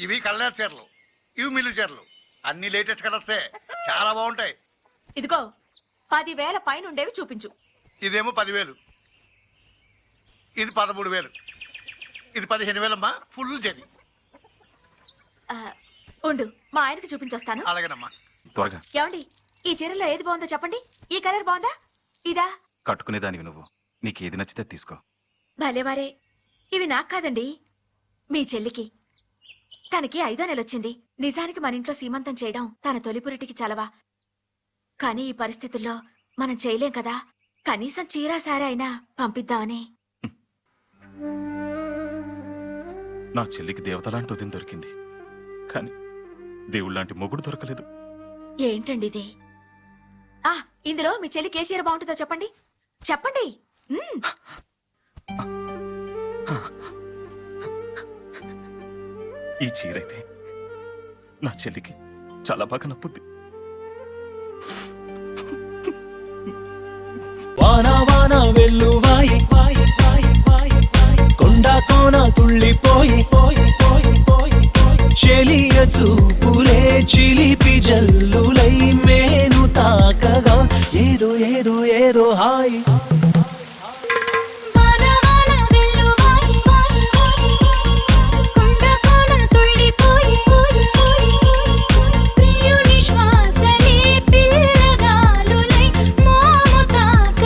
ఇవి కలర్ చీరలు, ఇవి మిల్లు చీరలు. అన్ని లేటెస్ట్ కలర్సే, చాలా బాగుంటాయి. ఇదిగో 10,000 పైన ఉండేవి చూపించు. ఇదేమో 10,000, ఇది 13,000, ఇది 15,000 అమ్మా. ఫుల్ జరి. ఉండు, మా ఆయనకి చూపించొస్తాను. అలాగేనమ్మా. త్వరగా. ఏమండి, ఈ చీరలో ఏది బాగుందో చెప్పండి. ఈ కలర్ బాగుందా, ఇదా? కట్టుకునేదానివి నువ్వు, నీకేది నచ్చితే తీసుకో. భలేవారే. ఇవి నాకు కాదండి, మీ చెల్లికి. తనకి 5వ నెల వచ్చింది. నిజానికి మన ఇంట్లో సీమంతం చేయడం తన తొలిపురిటికి చలవా. కానీ ఈ పరిస్థితుల్లో మనం చేయలేం కదా. కనీసం చీరా సారా అయినా పంపిద్దామని. నా చెల్లికి దేవతలాంటి వదిన దొరికింది, కానీ దేవుళ్ళలాంటి మొగుడు దొరకలేదు. ఏంటండి ఇది? ఇందులో మీ చెల్లికి ఏ చీర బాగుంటుందో చెప్పండి. చెప్పండి. ఈ చీరైతే నా చెల్లికి చాలా బాగా నప్పుద్ది. వానా వానా వెల్లువాయి కొండా కోన తుళ్ళిపోయి చెలియ చూపులే చిలిపి జల్లులై మేను తాకగా ఏదో ఏదో ఏదో హాయి.